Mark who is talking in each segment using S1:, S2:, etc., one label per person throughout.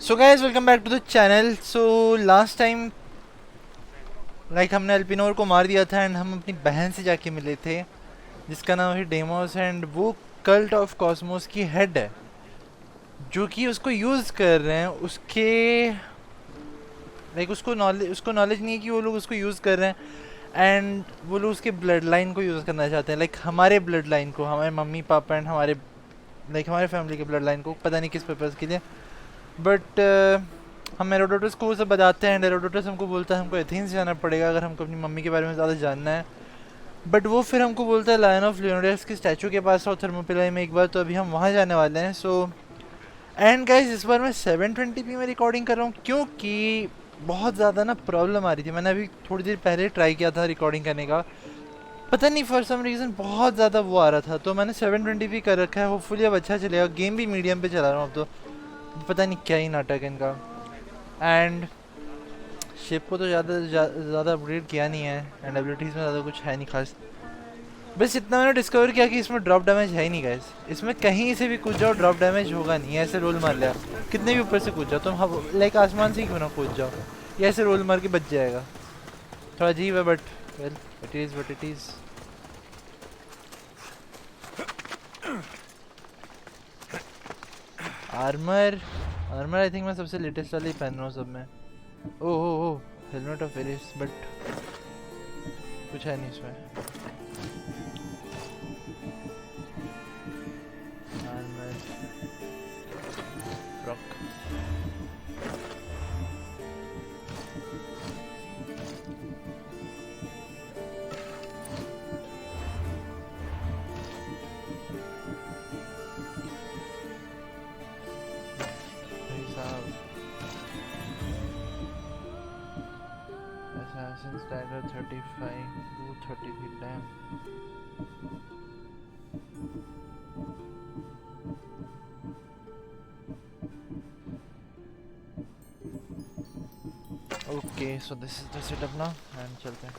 S1: So guys welcome back to the channel. So last time हमने अल्पिनोर को मार दिया था एंड हम अपनी बहन से जाके मिले थे जिसका नाम है डेमोस एंड वो कल्ट ऑफ कॉस्मोस की हेड है जो कि उसको यूज़ कर रहे हैं। उसके उसको नॉलेज नहीं है कि वो लोग उसको यूज़ कर रहे हैं एंड वो लोग उसके ब्लड लाइन को यूज़ करना चाहते हैं। हमारे ब्लड लाइन को, हमारे मम्मी पापा एंड हमारे हमारे फैमिली के ब्लड लाइन को, पता नहीं किस पर्पज़ के लिए। बट हम हेरोडोटस को वो सब बताते हैं एंड हेरोडोटस हमको बोलता है हमको एथेंस जाना पड़ेगा अगर हमको अपनी मम्मी के बारे में ज़्यादा जानना है। बट वो फिर हमको बोलता है लायन ऑफ लियोनिडास के स्टैचू के पास और थर्मोपिलाई में एक बार, तो अभी हम वहाँ जाने वाले हैं। सो एंड गाइस इस बार मैं 720p में रिकॉर्डिंग कर रहा हूँ क्योंकि बहुत ज़्यादा ना प्रॉब्लम आ रही थी। मैंने अभी थोड़ी देर पहले ट्राई किया था रिकॉर्डिंग करने का, पता नहीं फॉर सम रीज़न बहुत ज़्यादा वो आ रहा था, तो मैंने 720p कर रखा है। होपफुली अब अच्छा चलेगा। गेम भी मीडियम पे चला रहा हूँ अब, तो पता नहीं क्या ही नाटक है इनका। एंड शिप को तो ज़्यादा अपग्रेड किया नहीं है एंड एबिलिटीज़ में ज़्यादा कुछ है नहीं खास। बस इतना मैंने डिस्कवर किया कि इसमें ड्रॉप डैमेज है ही नहीं गाइस। इसमें कहीं से भी कूद जाओ ड्रॉप डैमेज होगा नहीं। ऐसे रोल मार लिया, कितने भी ऊपर से कूद जाओ तुम, आसमान से ही क्यों ना कूद जाओ, ये ऐसे रोल मार के बच जाएगा। थोड़ा अजीब है but well it is what it is. Armour I think मैं सबसे लेटेस्ट वाली पहन रहा हूँ सब में। ओह हेलमेट ऑफ वेरियस, बट कुछ है नहीं इसमें। Armour rock Assassin's Dagger 35 230 feet damn. Okay, so this is the setup now and चलते हैं।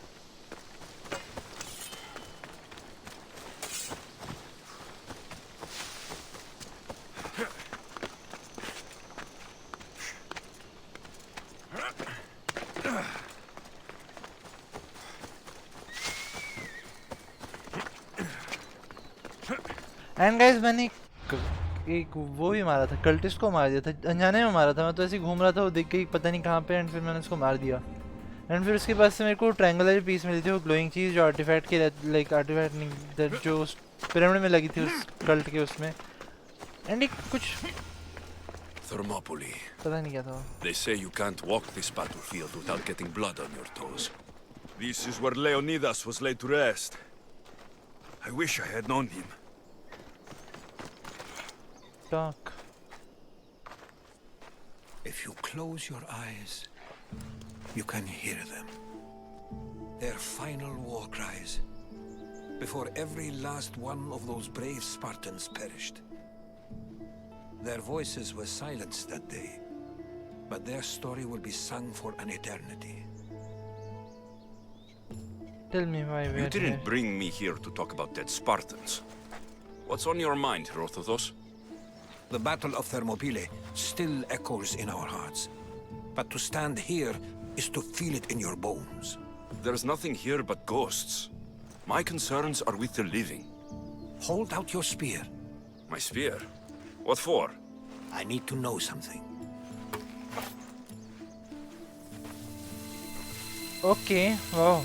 S1: एंड गाइस मैंने एक वो भी मारा था, कल्टिस्ट को मार दिया था, अनजाने में मारा था। मैं तो ऐसे घूम रहा था, वो देख के पता नहीं कहाँ पे, एंड फिर मैंने उसको मार दिया। एंड फिर उसके पास से मेरे को ट्रायंगुलर पीस मिली थी, वो ग्लोइंग चीज़ जो आर्टिफैक्ट के आर्टिफैक्ट नहीं, जो पिरामिड में लगी थी उस कल्ट के उसमें। एंड एक कुछ
S2: Thermopylae.
S1: पता नहीं क्या था।
S2: They say you can't walk this battlefield without getting blood on your toes. This is where Leonidas was laid to rest. I wish I had known him.
S1: Talk.
S3: If you close your eyes, you can hear them. Their final war cries, before every last one of those brave Spartans perished. Their voices were silenced that day, but their story will be sung for an eternity.
S1: Tell me why we
S2: You
S1: are
S2: didn't
S1: here.
S2: bring me here to talk about dead Spartans. What's on your mind, Herodotus?
S3: The Battle of Thermopylae still echoes in our hearts, but to stand here is to feel it in your bones.
S2: There's nothing here but ghosts. My concerns are with the living.
S3: Hold out your spear.
S2: My spear? What for?
S3: I need to know something.
S1: Okay, wow.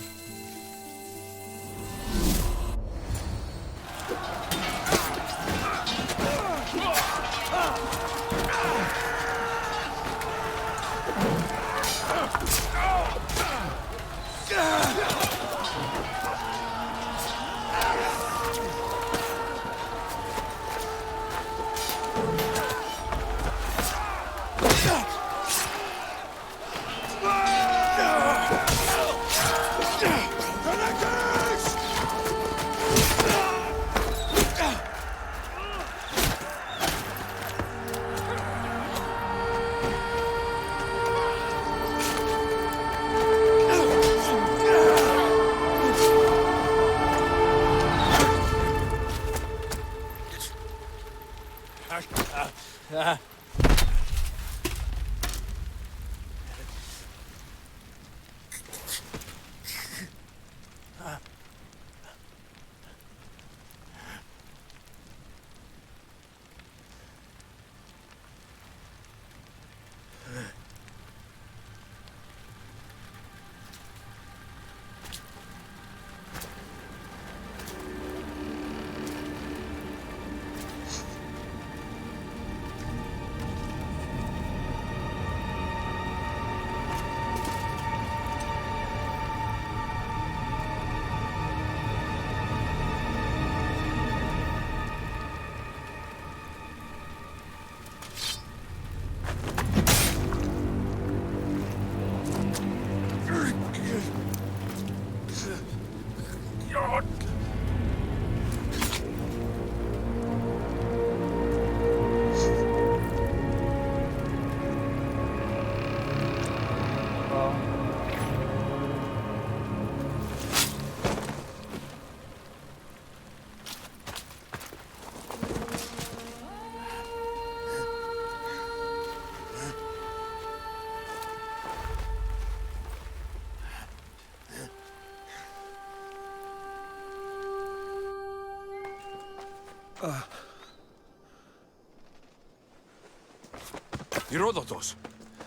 S2: Herodotus!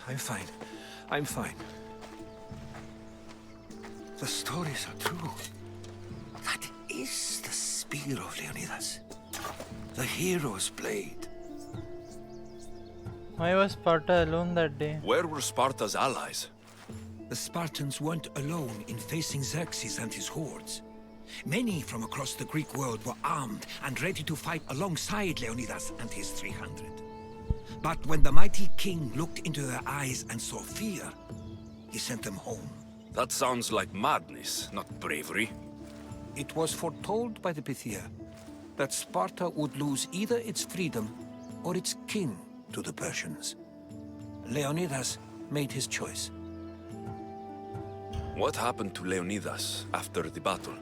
S3: I'm fine. I'm fine. The stories are true. That is the spear of Leonidas. The hero's blade.
S1: Why was Sparta alone that day?
S2: Where were Sparta's allies?
S3: The Spartans weren't alone in facing Xerxes and his hordes. Many from across the Greek world were armed and ready to fight alongside Leonidas and his 300. But when the mighty king looked into their eyes and saw fear, he sent them home.
S2: That sounds like madness, not bravery.
S3: It was foretold by the Pythia that Sparta would lose either its freedom or its king to the Persians. Leonidas made his choice.
S2: What happened to Leonidas after the battle?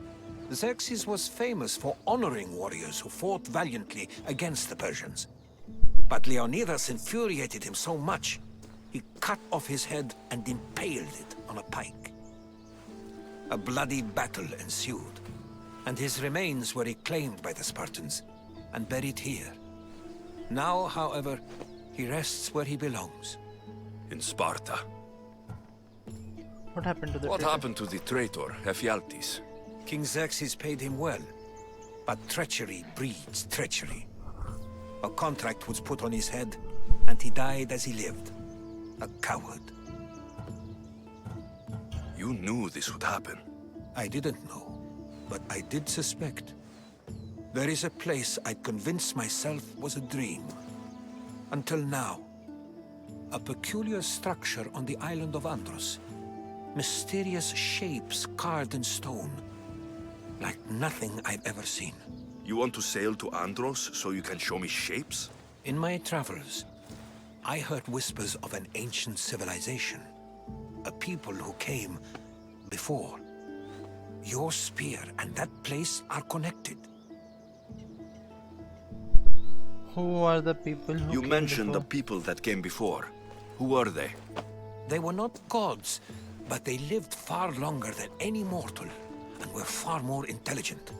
S3: Xerxes was famous for honoring warriors who fought valiantly against the Persians. But Leonidas infuriated him so much, he cut off his head and impaled it on a pike. A bloody battle ensued, and his remains were reclaimed by the Spartans and buried here. Now, however, he rests where he belongs.
S2: In Sparta.
S1: What happened to the
S2: What
S1: traitor?
S2: happened to the traitor, Ephialtes?
S3: King Xerxes paid him well, but treachery breeds treachery. A contract was put on his head, and he died as he lived. A coward.
S2: You knew this would happen.
S3: I didn't know, but I did suspect. There is a place I'd convinced myself was a dream. Until now. A peculiar structure on the island of Andros. Mysterious shapes carved in stone. Like nothing I've ever seen.
S2: You want to sail to Andros so you can show me shapes?
S3: In my travels, I heard whispers of an ancient civilization. A people who came before. Your spear and that place are connected.
S1: Who are the people who
S2: You
S1: came
S2: mentioned the
S1: before?
S2: people that came before. Who were they?
S3: They were not gods, but they lived far longer than any mortal, and were far more intelligent.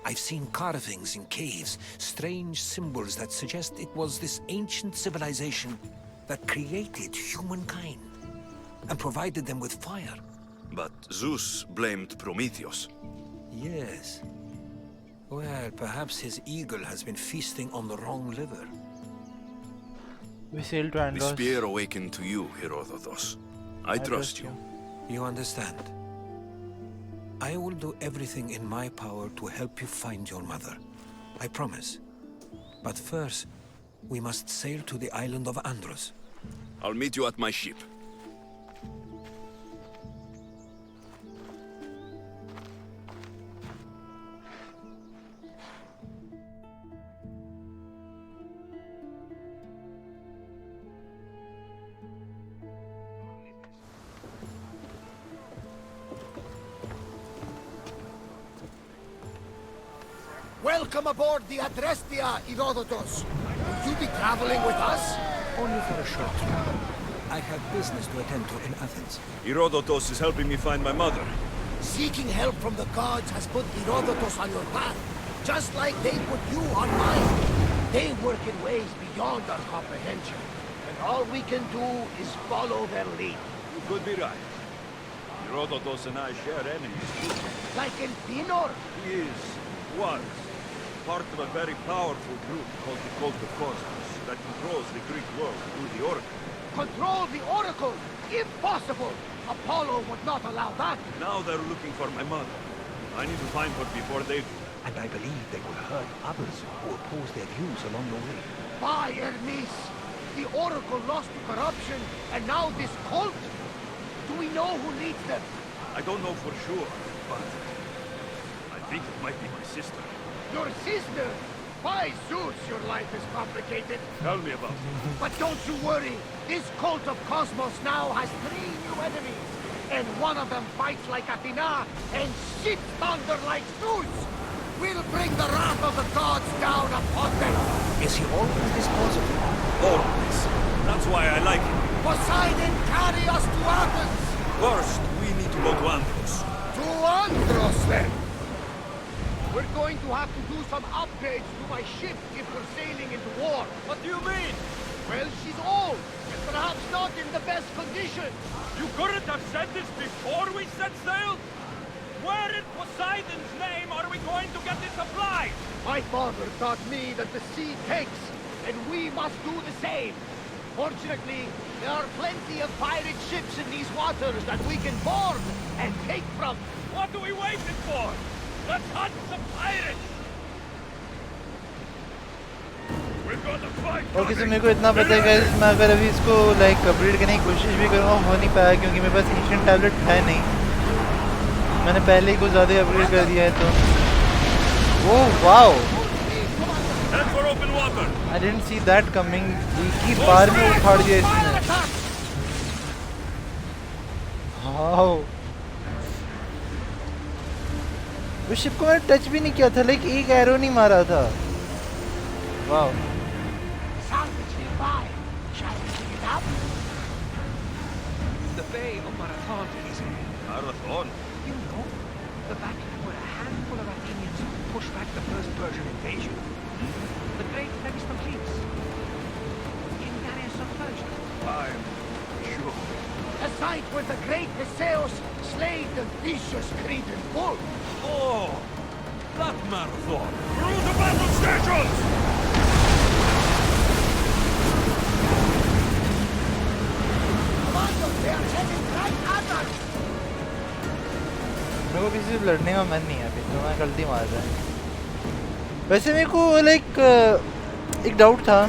S3: I've seen carvings in caves, strange symbols that suggest it was this ancient civilization that created humankind, and provided them with fire.
S2: But Zeus blamed Prometheus.
S3: Yes. Well, perhaps his eagle has been feasting on the wrong liver.
S1: We sailed to
S2: The
S1: Andros.
S2: spear awakened to you, Herodotus. I trust you.
S3: You understand? I will do everything in my power to help you find your mother. I promise. But first, we must sail to the island of Andros.
S2: I'll meet you at my ship.
S4: Welcome aboard the Adrestia, Herodotus. Will you be traveling with us?
S3: Only for a short time. I have business to attend to in Athens.
S2: Herodotus is helping me find my mother.
S4: Seeking help from the gods has put Herodotus on your path, just like they put you on mine. They work in ways beyond our comprehension, and all we can do is follow their lead.
S2: You could be right. Herodotus and I share enemies too.
S4: Like Elpinor.
S2: He was part of a very powerful group called the Cult of Cosmos that controls the Greek world through the Oracle.
S4: Control the Oracle! Impossible! Apollo would not allow that!
S2: Now they're looking for my mother. I need to find her before they do.
S3: And I believe they will hurt others who oppose their views along the way.
S4: By Hermes! The Oracle lost to corruption, and now this cult? Do we know who leads them?
S2: I don't know for sure, but I think it might be my sister.
S4: Your sister? By Zeus, your life is complicated.
S2: Tell me about it.
S4: But don't you worry. This cult of Cosmos now has 3 new enemies. And one of them fights like Athena and shits thunder like Zeus. We'll bring the wrath of the gods down upon them.
S3: Is he always this positive?
S2: Always. That's why I like him.
S4: Poseidon, carry us to Athens.
S2: First, we need to go to Andros.
S4: To Andros, then. We're going to have to do some upgrades to my ship if we're sailing into war.
S2: What do you mean?
S4: Well, she's old, and perhaps not in the best condition.
S2: You couldn't have said this before we set sail? Where in Poseidon's name are we going to get the supplies?
S4: My father taught me that the sea takes, and we must do the same. Fortunately, there are plenty of pirate ships in these waters that we can board and take from.
S2: What are we waiting for? Let's hunt some pirates! We're gonna fight!
S1: Okay so मेरे को इतना पता है guys, मैं अगर अभी इसको like upgrade करने की कोशिश भी करूँगा हो नहीं पाया क्योंकि मेरे पास एंशिएंट टैबलेट है नहीं. मैंने पहले ही कुछ ज़्यादा अपग्रेड कर दिया है तो. Oh wow,
S2: Head for open water!
S1: I didn't see that coming. एक ही बार में उखाड़ दिया इसने. वाओ, उस शिप को मैंने टच भी नहीं किया था, लाइक एक एरो नहीं मारा था. Wow.
S4: Salvage nearby. Shall we pick it up?
S3: The Bay of Marathon is
S2: Marathon?
S3: you know, the battle where a handful of Athenians pushed back the first Persian invasion. The great Megiston fleets. King Darius of Persia.
S2: I'm sure.
S4: The site where the great Theseus slayed the vicious Cretan bull.
S2: Oh! That marathon! Through the battle stations!
S4: Commander, they are heading right at us.
S1: मेरे को किसी से लड़ने का मन नहीं है अभी, तो मैं गलती मार रहा है. वैसे मेरे को लाइक एक डाउट था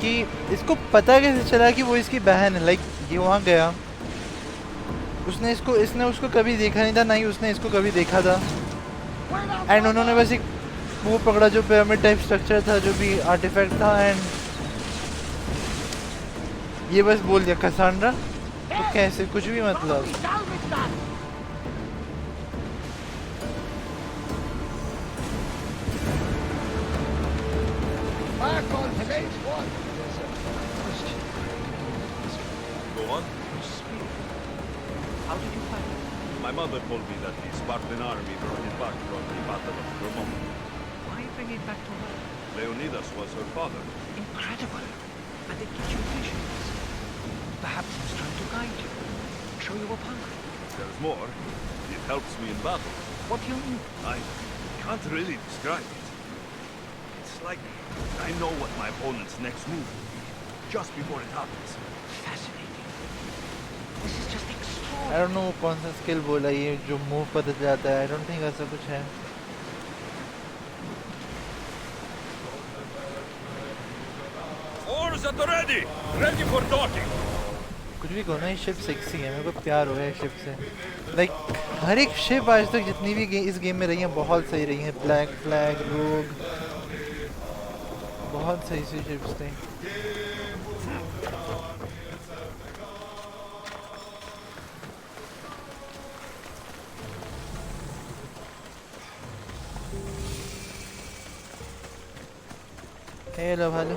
S1: कि इसको पता कैसे चला कि वो इसकी बहन है. लाइक ये वहाँ गया, इसने उसको कभी देखा नहीं था, ना ही उसने इसको कभी देखा था. एंड उन्होंने बस एक वो पकड़ा जो पिरामिड टाइप स्ट्रक्चर था, जो भी आर्टिफैक्ट था, एंड ये बस बोल दिया कसांड्रा. तो कैसे, कुछ भी मतलब.
S4: Salvage that. Back on stage one.
S2: Go on.
S3: How did you find it?
S2: My mother told me that the Spartan army brought it back from the Battle of Thermopylae.
S3: Why bring it back to her?
S2: Leonidas was her father.
S3: Incredible. And it gives you visions. Perhaps it's trying to guide you. Show you a path.
S2: There's more. It helps me in battle.
S3: What do you mean?
S2: I can't really describe it. It's like I know what my opponent's next move will be, just before it happens.
S3: Fascinating. This is just
S1: I
S3: extraordinary.
S1: Don't know कौन सा skill बोला ये जो move पता चल जाता है. I don't think ऐसा कुछ है.
S2: Oars at the ready! Ready for docking!
S1: कुछ भी कहो ना, ये शिप सेक्सी है. मेरे को प्यार हो गया है शिप से. लाइक हर एक शिप आज तक जितनी भी इस गेम में रही हैं बहुत सही रही हैं. ब्लैक फ्लैग, रोग, बहुत सही सी शिप्स थी. हेलो भालू,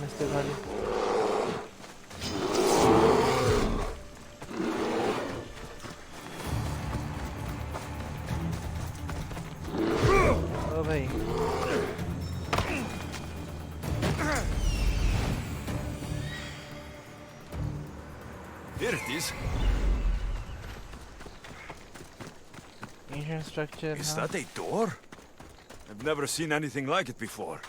S1: मिस्टर भालू. ओ भाई,
S2: Here it is.
S1: Ancient structure.
S2: Is that a door? I've never seen anything like it before.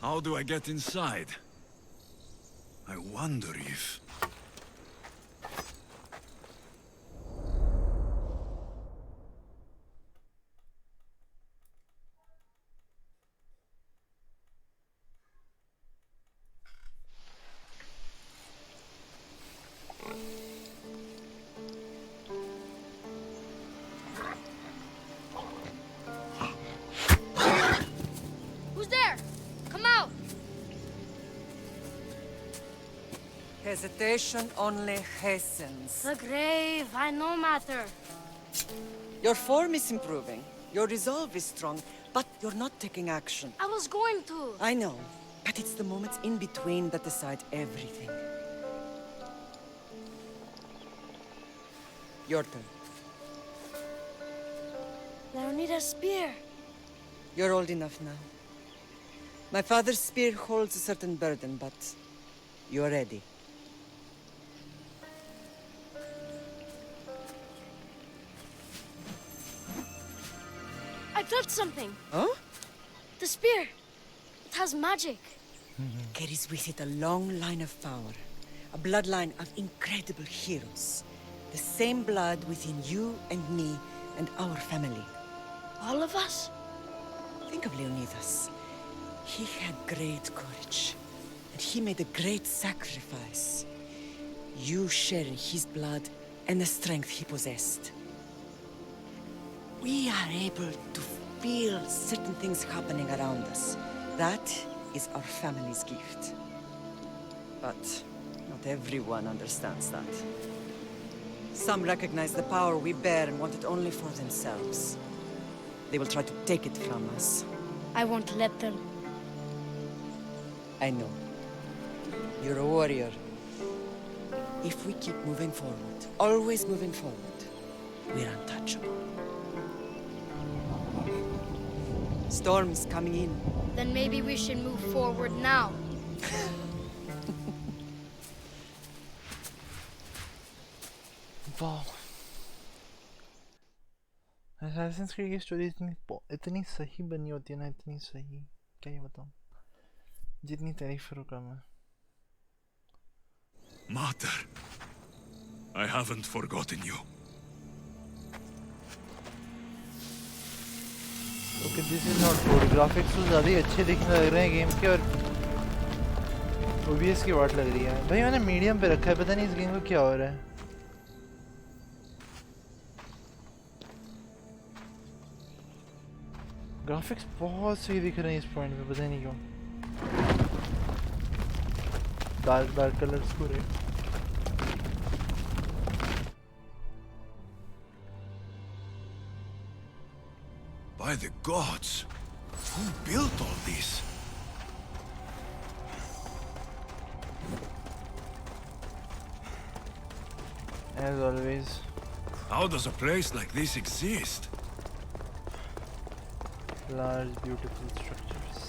S2: How do I get inside? I wonder if...
S5: Who's there? Come out!
S6: Hesitation only hastens.
S5: The grave, I no matter.
S6: Your form is improving. Your resolve is strong, but you're not taking action.
S5: I was going to.
S6: I know, but it's the moments in between that decide everything. Your turn.
S5: Leonidas' spear.
S6: You're old enough now. My father's spear holds a certain burden, but you're ready.
S5: I touched something.
S6: Huh?
S5: The spear. It has magic.
S6: Carries with it a long line of power. A bloodline of incredible heroes. The same blood within you and me and our family.
S5: All of us?
S6: Think of Leonidas. He had great courage. And he made a great sacrifice. You share in his blood and the strength he possessed. We are able to feel certain things happening around us. That is our family's gift. But not everyone understands that. Some recognize the power we bear and want it only for themselves. They will try to take it from us.
S5: I won't let them.
S6: I know. You're a warrior. If we keep moving forward, always moving forward, we're untouchable. Storm's coming in.
S5: Then maybe we should move forward now.
S1: वाह, Assassin's Creed की story इतनी सही बनी होती है ना, इतनी सही, क्या ही बताऊं, जितनी तारीफ करो कम है.
S2: Mater, I haven't forgotten you.
S1: Okay, this is not good. Graphics तो ज़्यादा ही अच्छे दिखने लग रहे हैं गेम के, और OBS की वाट लग रही है. भाई मैंने मीडियम पे रखा है, पता नहीं इस गेम को क्या हो रहा है. ग्राफिक्स बहुत सही दिख रहे हैं इस पॉइंट पे, पता नहीं क्यों. डार्क कलर्स पूरे.
S2: By the gods, who built all this?
S1: As always.
S2: How does a place like this exist?
S1: Large, beautiful structures.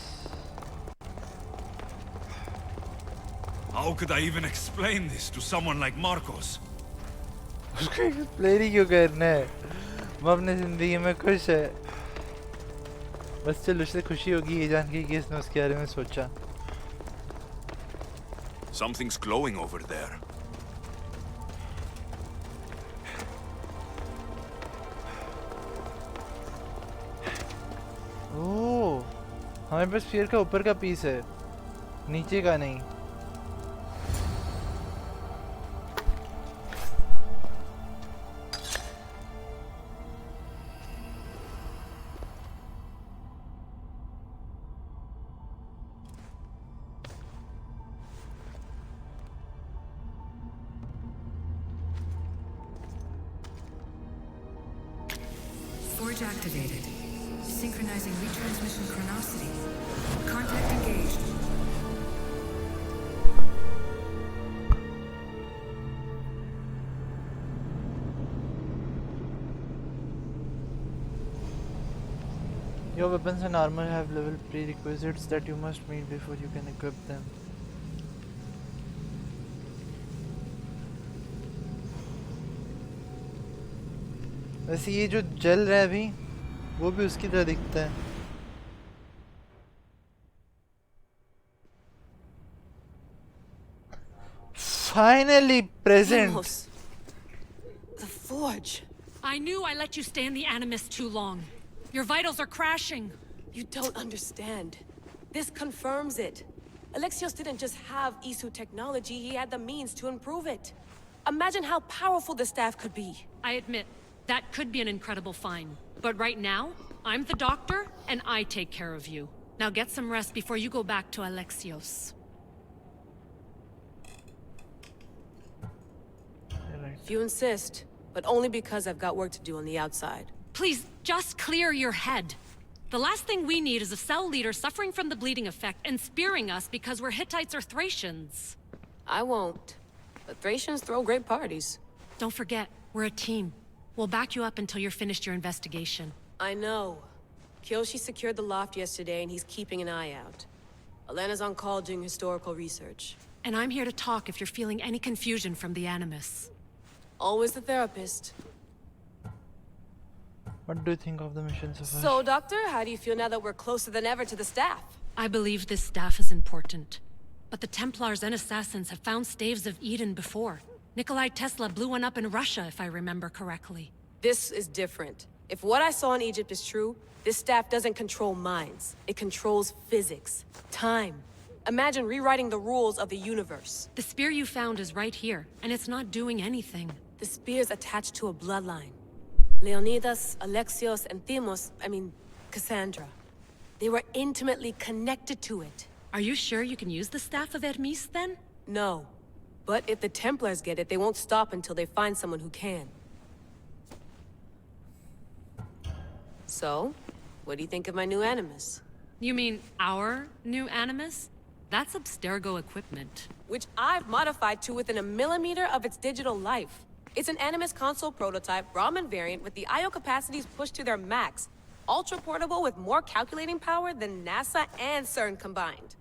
S2: How could I even explain this to someone like Marcos?
S1: उसको explain ही क्यों करना है? वो अपने जिंदगी में खुश है. बस चल, उसे खुशी होगी ये जान के कि इसने उसके बारे में सोचा.
S2: Something's glowing over there.
S1: ओह, हमारे पास स्फीयर का ऊपर का पीस है, नीचे का नहीं.
S7: Forge activated. Synchronizing retransmission chronicity. Contact engaged.
S1: Your weapons and armor have level prerequisites that you must meet before you can equip them. वैसे ये जो जल रहा है अभी, वो भी उसकी तरह दिखता है. Finally present.
S8: Amos. The Forge.
S9: I knew I let you stay in the Animus too long. Your vitals are crashing.
S8: You don't understand. This confirms it. Alexios didn't just have Isu technology, he had the means to improve it. Imagine how powerful the staff could be.
S9: I admit, that could be an incredible find. But right now, I'm the doctor, and I take care of you. Now get some rest before you go back to Alexios.
S8: If you insist, but only because I've got work to do on the outside.
S9: Please, just clear your head. The last thing we need is a cell leader suffering from the bleeding effect and spearing us because we're Hittites or Thracians.
S8: I won't. But Thracians throw great parties.
S9: Don't forget, We're a team. We'll back you up until you're finished your investigation.
S8: I know. Kyoshi secured the loft yesterday and he's keeping an eye out. Elena's on call doing historical research.
S9: And I'm here to talk if you're feeling any confusion from the Animus.
S8: Always the therapist.
S1: What do you think of the mission so far?
S8: So, Doctor, how do you feel now that we're closer than ever to the staff?
S9: I believe this staff is important. But the Templars and Assassins have found staves of Eden before. Nikolai Tesla blew one up in Russia, if I remember correctly.
S8: This is different. If what I saw in Egypt is true, this staff doesn't control minds. It controls physics, time. Imagine rewriting the rules of the universe.
S9: The spear you found is right here, and it's not doing anything.
S8: The spear's attached to a bloodline. Leonidas, Alexios, and Cassandra. They were intimately connected to it.
S9: Are you sure you can use the Staff of Hermes, then?
S8: No. But if the Templars get it, they won't stop until they find someone who can. So, what do you think of my new Animus?
S9: You mean our new Animus? That's Abstergo equipment.
S8: Which I've modified to within a millimeter of its digital life. It's an Animus console prototype, Raman variant, with the I/O capacities pushed to their max. Ultra-portable with more calculating power than NASA and CERN combined.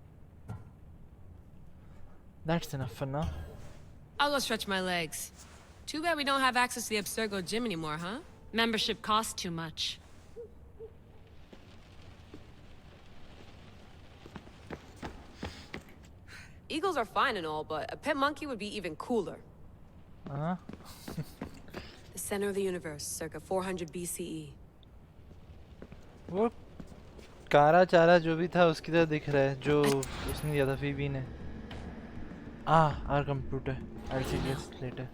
S1: That's enough for now.
S8: I'll go stretch my legs. Too bad we don't have access to the Abstergo gym anymore, huh?
S9: Membership costs too much.
S8: Eagles are fine and all, but a pet monkey would be even cooler.
S1: Uh-huh.
S8: The center of the universe, circa 400 BCE.
S1: वो कारा चारा जो भी था उसकी तरह दिख रहा है जो उसने दिया था फीबी ने. Our computer. I'll see this later.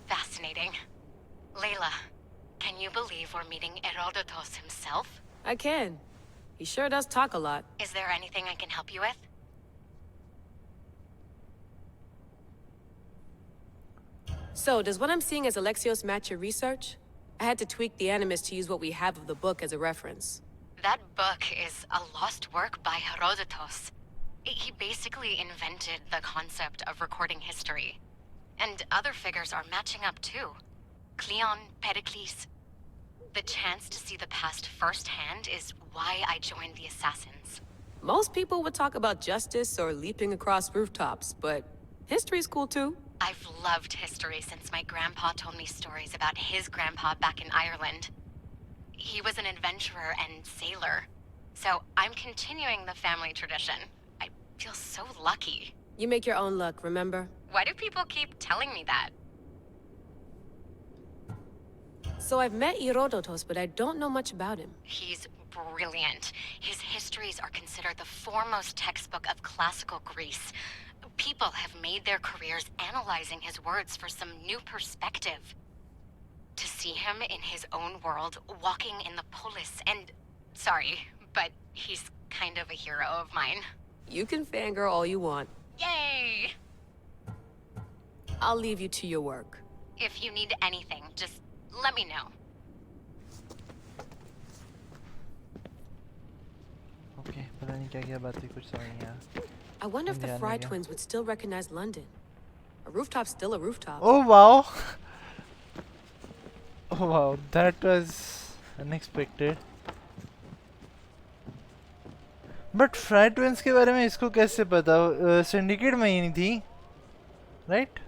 S10: Fascinating. Layla, can you believe we're meeting Herodotus himself?
S8: I can. He sure does talk a lot.
S10: Is there anything I can help you with?
S8: So, does what I'm seeing as Alexios match your research? I had to tweak the Animus to use what we have of the book as a reference.
S10: That book is a lost work by Herodotus. He basically invented the concept of recording history. And other figures are matching up too. Cleon, Pericles. The chance to see the past firsthand is why I joined the Assassins.
S8: Most people would talk about justice or leaping across rooftops, but history's cool too.
S10: I've loved history since my grandpa told me stories about his grandpa back in Ireland. He was an adventurer and sailor. So I'm continuing the family tradition. I feel so lucky.
S8: You make your own luck, remember?
S10: Why do people keep telling me that?
S8: So I've met Herodotus, but I don't know much about him.
S10: He's brilliant. His histories are considered the foremost textbook of classical Greece. People have made their careers analyzing his words for some new perspective. To see him in his own world, walking in the polis, and... Sorry, but he's kind of a hero of mine.
S8: You can fangirl all you want.
S10: Yay!
S8: I'll leave you to your work.
S10: If you need anything, just let me know.
S1: Okay, पता नहीं क्या क्या बातें कुछ समझ नहीं आया.
S8: I wonder if the Fry twins would still recognize London. A rooftop's still a rooftop.
S1: Oh wow! Oh wow, that was unexpected. But Fry twins के बारे में इसको कैसे पता? Syndicate में ही नहीं थी, right?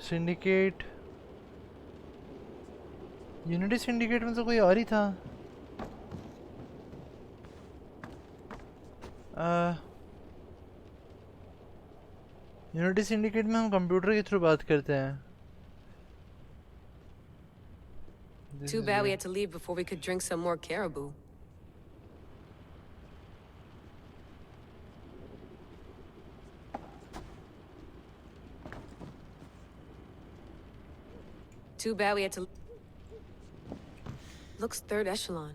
S1: Syndicate. Unity Syndicate में तो कोई और ही था. यूनिटी सिंडिकेट में हम कंप्यूटर के थ्रू बात करते हैं.
S8: Too bad we had to leave before we could drink some more caribou. Too bad we had to... Looks third echelon.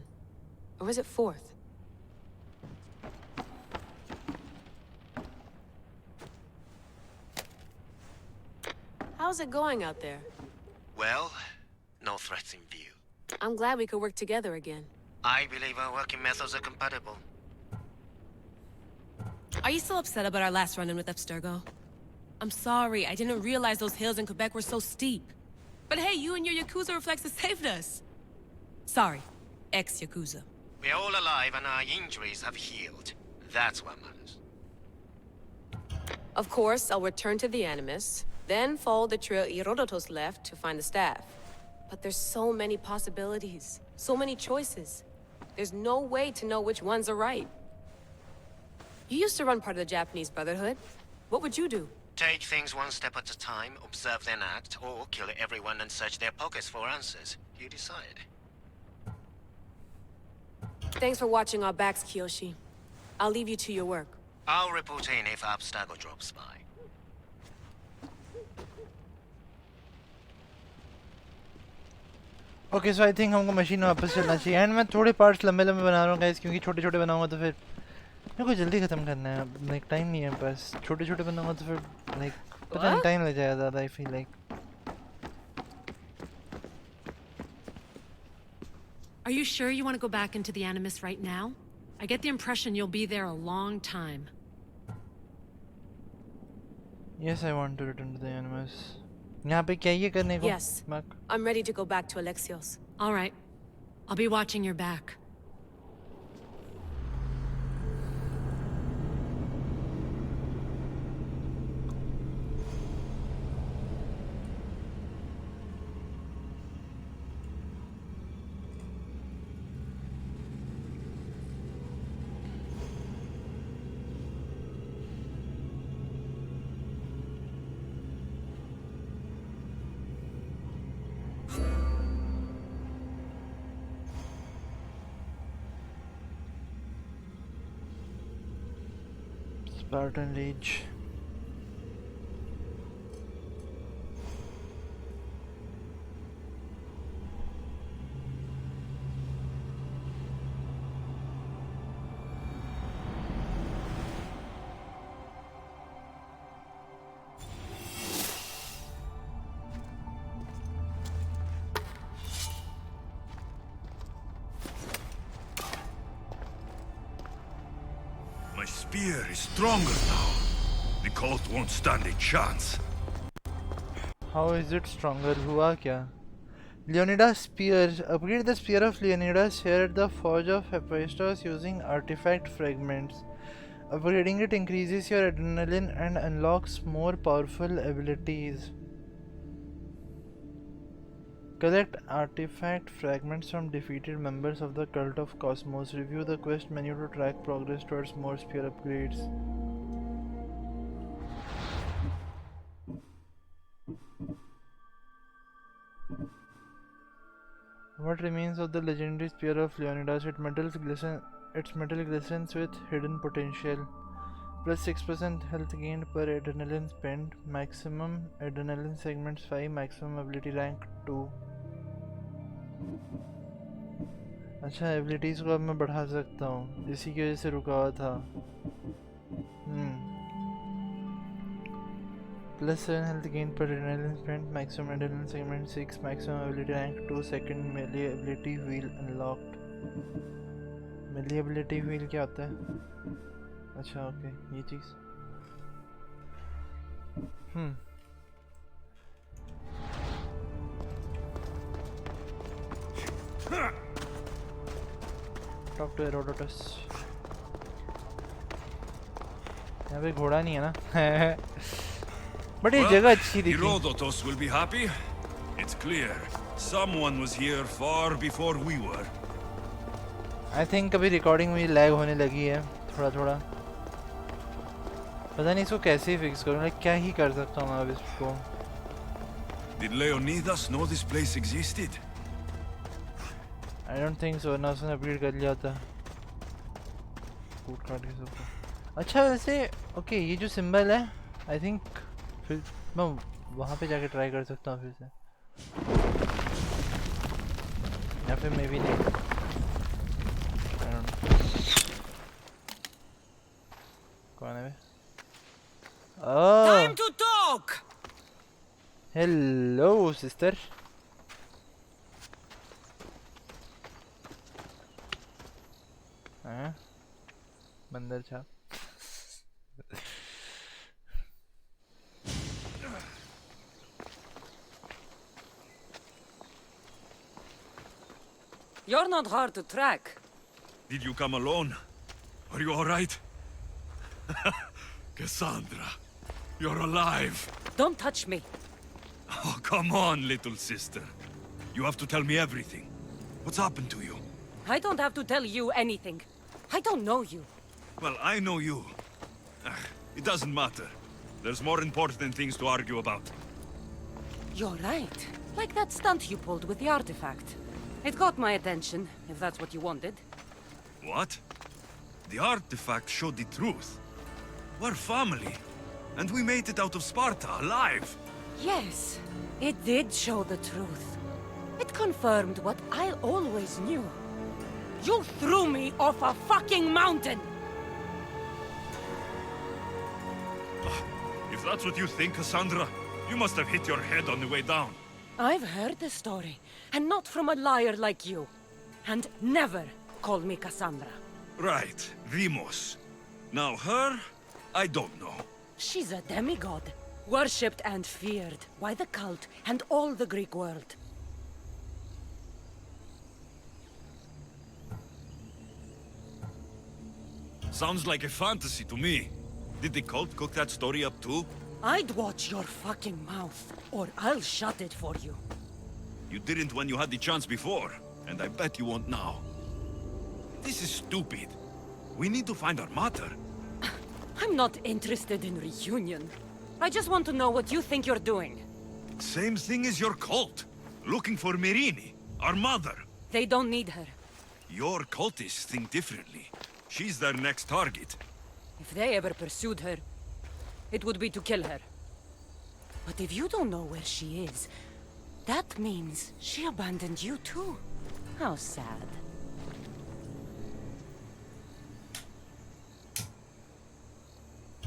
S8: Or is it fourth? How's it going out there?
S11: Well, no threats in view.
S8: I'm glad we could work together again.
S11: I believe our working methods are compatible.
S8: Are you still upset about our last run-in with Abstergo? I'm sorry, I didn't realize those hills in Quebec were so steep. But hey, you and your Yakuza reflexes saved us. Sorry, ex-Yakuza.
S11: We're all alive and our injuries have healed. That's what matters.
S8: Of course, I'll return to the Animus, then follow the trail Herodotus left to find the staff. But there's so many possibilities, so many choices. There's no way to know which ones are right. You used to run part of the Japanese Brotherhood. What would you do?
S11: Take things one step at a time, observe then act, or kill everyone and search their pockets for answers. You decide.
S8: Thanks for watching our backs, Kiyoshi. I'll leave you to your work.
S11: I'll report in if Abstergo drops by.
S1: Okay so I think हमको machine में वापस चलना चाहिए and मैं थोड़े parts लंबे लंबे बना रहा हूँ गाइस क्योंकि छोटे छोटे बनाऊंगा तो फिर मेरे को जल्दी ख़त्म करना है लाइक टाइम नहीं है बस छोटे छोटे बनाऊंगा तो फिर लाइक पता नहीं टाइम लग जाएगा ज़्यादा I feel like
S9: Are you sure you want to go back into the Animus right now? I get the impression you'll be there a long time.
S1: Yes, I want to return to the Animus. यहाँ पे क्या ये करने को?
S8: Yes, I'm ready to go back to Alexios.
S9: All right, I'll be watching your back.
S1: Spartan Age.
S2: My spear is stronger now. The cult won't stand a chance.
S1: How is it stronger? हुआ क्या? Leonidas spear. Upgrade the spear of Leonidas here at the Forge of Hephaestus using artifact fragments. Upgrading it increases your adrenaline and unlocks more powerful abilities. Collect artifact fragments from defeated members of the Cult of Cosmos. Review the quest menu to track progress towards more spear upgrades. What remains of the legendary spear of Leonidas? Its metal glistens with hidden potential. Plus 6% health gained per adrenaline spent. Maximum adrenaline segments 5. Maximum ability rank 2. अच्छा abilities को अब मैं बढ़ा सकता हूँ इसी की वजह से रुका हुआ था प्लस 7 हेल्थ गेन पर adrenaline spent maximum adrenaline segment 6 maximum ability rank 2 second मेली एबिलिटी व्हील अनलॉक्ड मेली एबिलिटी व्हील क्या होता है अच्छा ओके ये चीज़ Talk to Herodotus. यहाँ पे घोड़ा नहीं है ना बट ये जगह अच्छी दिखी
S2: Herodotus will be happy. It's clear someone was here far before we were.
S1: I think कभी रिकॉर्डिंग में लैग होने लगी है थोड़ा थोड़ा पता नहीं इसको कैसे फिक्स करूँ लाइक क्या ही कर सकता हूँ मैं अब इसको
S2: Did Leonidas know this place existed?
S1: I don't think so ना उसने अपग्रेड कर लिया था कूट काट के सबको अच्छा वैसे ओके ये जो सिंबल है आई थिंक फिर मैं वहाँ पे जाके ट्राई कर सकता हूँ फिर से या फिर मे भी नहीं I don't know. कौन है
S6: Time to talk.
S1: Hello sister हाँ बंदर छाप
S6: You're not hard to track.
S2: Did you come alone? Are you all right? Cassandra, you're alive.
S6: Don't touch me.
S2: Oh, come on, little sister. You have to tell me everything. What's happened to you?
S6: I don't have to tell you anything. I don't know you.
S2: Well, I know you. It doesn't matter. There's more important things to argue about.
S6: You're right. Like that stunt you pulled with the artifact. It got my attention, if that's what you wanted.
S2: What? The artifact showed the truth. We're family. And we made it out of Sparta, alive.
S6: Yes, it did show the truth. It confirmed what I always knew. You threw me off a fucking mountain!
S2: If that's what you think, Cassandra, you must have hit your head on the way down.
S6: I've heard the story, and not from a liar like you. And never call me Cassandra.
S2: Right, Demos. Now her, I don't know.
S6: She's a demigod, worshipped and feared by the cult and all the Greek world.
S2: Sounds like a fantasy to me. Did the cult cook that story up too?
S6: I'd watch your fucking mouth, or I'll shut it for you.
S2: You didn't when you had the chance before, and I bet you won't now. This is stupid. We need to find our mother.
S6: I'm not interested in reunion. I just want to know what you think you're doing.
S2: Same thing as your cult. Looking for Myrrine, our mother.
S6: They don't need her.
S2: Your cultists think differently. She's their next target.
S6: If they ever pursued her, it would be to kill her. But if you don't know where she is, that means she abandoned you too. How sad.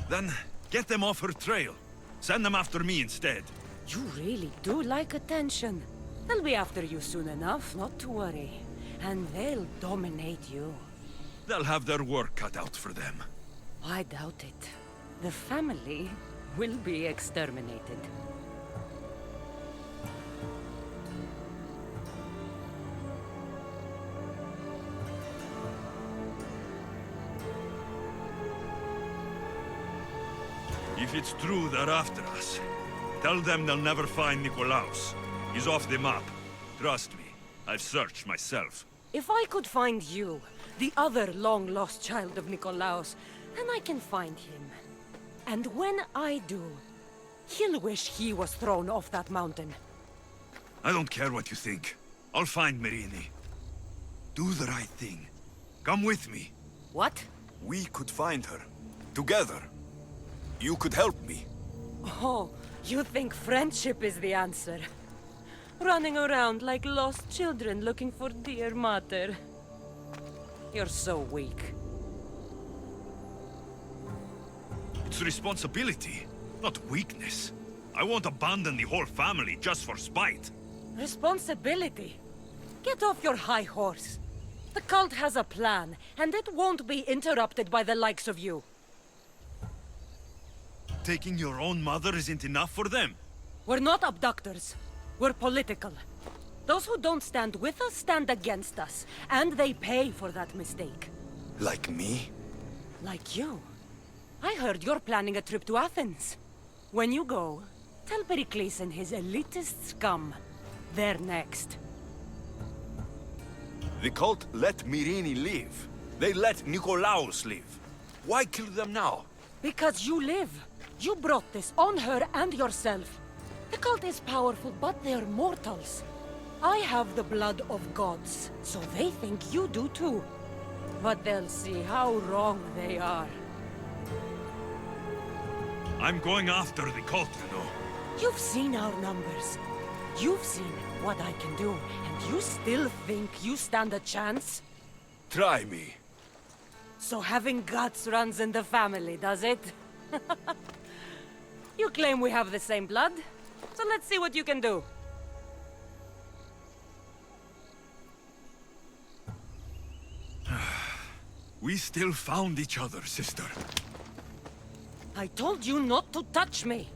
S2: Then get them off her trail. Send them after me instead.
S6: You really do like attention. They'll be after you soon enough, not to worry. And they'll dominate you.
S2: They'll have their work cut out for them.
S6: I doubt it. The family will be exterminated.
S2: If it's true they're after us, tell them they'll never find Nikolaos. He's off the map. Trust me, I've searched myself.
S6: If I could find you, the other long-lost child of Nikolaos, then I can find him. And when I do, he'll wish he was thrown off that mountain.
S2: I don't care what you think. I'll find Myrrine. Do the right thing. Come with me.
S6: What?
S2: We could find her. Together. You could help me.
S6: Oh, you think friendship is the answer? Running around like lost children looking for dear mother. You're so weak.
S2: It's responsibility, not weakness. I won't abandon the whole family just for spite.
S6: Responsibility? Get off your high horse. The cult has a plan, and it won't be interrupted by the likes of you.
S2: Taking your own mother isn't enough for them.
S6: We're not abductors. We're political. Those who don't stand with us stand against us, and they pay for that mistake.
S2: Like me?
S6: Like you. I heard you're planning a trip to Athens. When you go, tell Pericles and his elitist scum. They're next.
S2: The cult let Myrrine live. They let Nikolaos live. Why kill them now?
S6: Because you live. You brought this on her and yourself. The cult is powerful, but they're mortals. I have the blood of gods, so they think you do too. But they'll see how wrong they are.
S2: I'm going after the cult, you know.
S6: You've seen our numbers. You've seen what I can do, and you still think you stand a chance?
S2: Try me.
S6: So having guts runs in the family, does it? You claim we have the same blood, so let's see what you can do.
S2: We still found each other, sister.
S6: I told you not to touch me.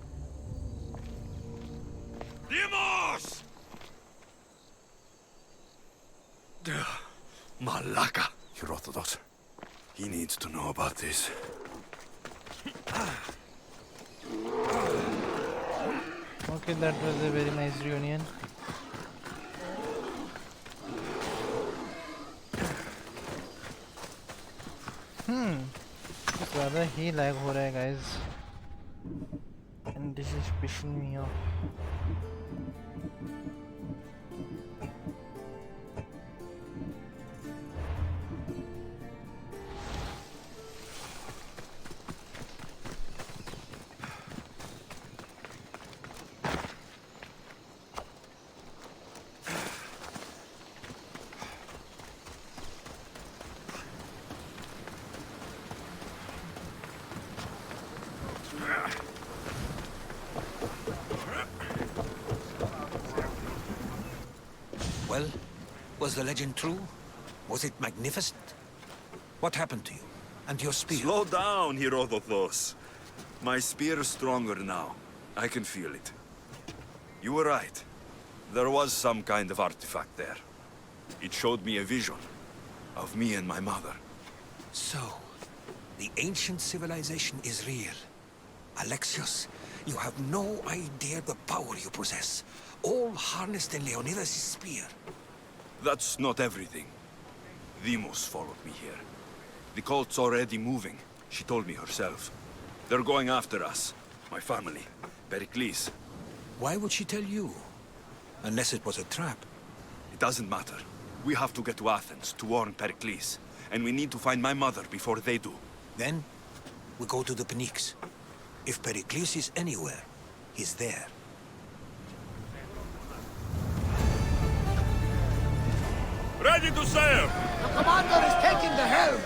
S2: Demos! Malaka. Herodotus. He needs to know about this.
S1: Okay, that was a very nice reunion. ज़्यादा ही lag हो रहा है guys, and this is pissing me off.
S3: Well, was the legend true? Was it magnificent? What happened to you? And your spear?
S2: Slow down, Herodotus. My spear is stronger now. I can feel it. You were right. There was some kind of artifact there. It showed me a vision of me and my mother.
S3: So, the ancient civilization is real. Alexios, you have no idea the power you possess. All harnessed in Leonidas' spear.
S2: That's not everything. Deimos followed me here. The cult's already moving. She told me herself. They're going after us. My family. Pericles.
S3: Why would she tell you? Unless it was a trap.
S2: It doesn't matter. We have to get to Athens to warn Pericles. And we need to find my mother before they do.
S3: Then, we go to the Pnyx. If Pericles is anywhere, he's there.
S2: Ready to sail!
S4: The commander is taking the helm!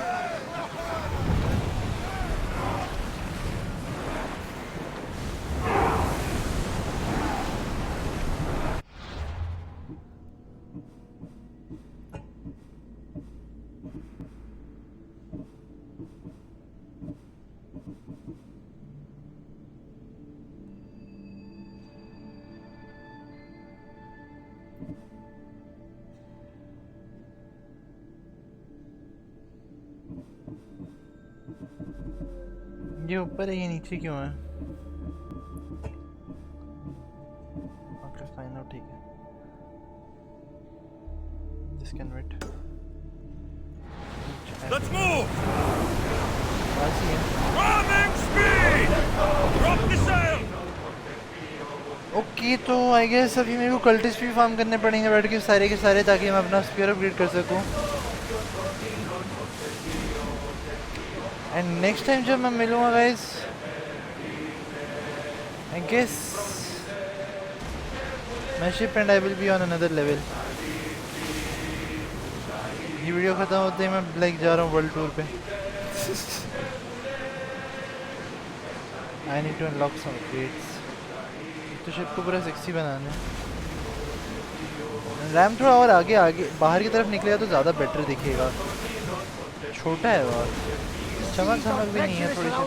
S1: ये ऊपर है, ये नीचे क्यों है? Okay fine, ठीक है. This can wait.
S2: Let's move!
S1: ऐसी है.
S2: Running speed! Drop the sail!
S1: Okay, तो आई गेस अभी मेरे को कल्टिस्ट भी फार्म करने पड़ेंगे बैठ के सारे के सारे, ताकि मैं अपना स्पीयर अपग्रेड कर सकूं. एंड नेक्स्ट टाइम जब मैं मिलूँगा guys, I guess my ship and I will be on another level. ये वीडियो ख़त्म होते ही मैं लाइक जा रहा हूँ वर्ल्ड टूर पे. I need to unlock some upgrades. तो शिप को पूरा 60 बनाना है. रैम थोड़ा और आगे आगे बाहर की तरफ निकलेगा तो ज़्यादा बेटर दिखेगा. छोटा है बहुत, चमक चमक भी नहीं है थोड़ी सी.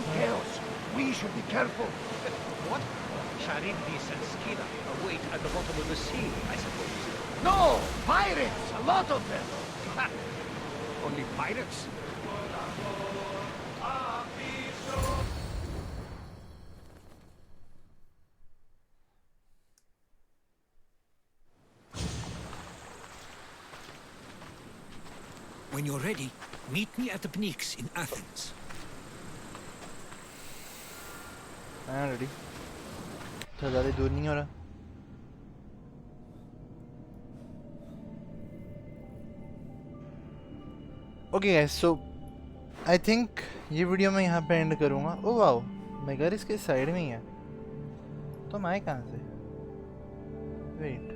S4: We should be careful.
S12: What? Charybdis and Scylla await at the bottom of the sea, I suppose.
S4: No! Pirates! A lot of them!
S12: Only pirates?
S3: When you're ready, meet me at the Pnyx in Athens.
S1: हाँ ready. तो ज़्यादा दूर नहीं हो रहा. Okay guys, so I think ये video मैं यहाँ पे एंड करूँगा. ओह वाओ, मेरे घर इसके साइड में ही है. तो हम आए कहाँ से? वेट,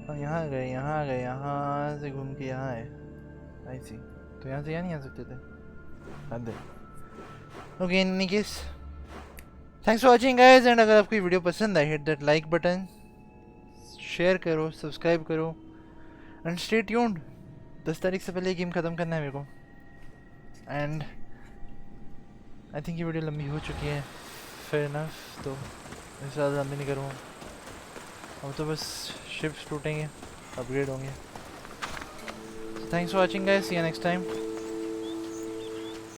S1: हम यहाँ गए, यहाँ गए, यहाँ से घूम के यहाँ आए. आई सी. तो यहाँ से यहाँ नहीं आ सकते थे. हद है. Okay, in any case thanks for watching guys. And अगर आपको ये वीडियो पसंद आई, hit that like button, share करो, सब्सक्राइब करो एंड स्टे ट्यून्ड. 10 तारीख से पहले गेम ख़त्म करना है मेरे को. एंड आई थिंक ये वीडियो लंबी हो चुकी है. फेयर इनफ, तो इससे ज़्यादा लंबी नहीं करूँगा. अब तो बस शिप्स टूटेंगे, अपग्रेड होंगे. Thanks for watching, guys. See you next time.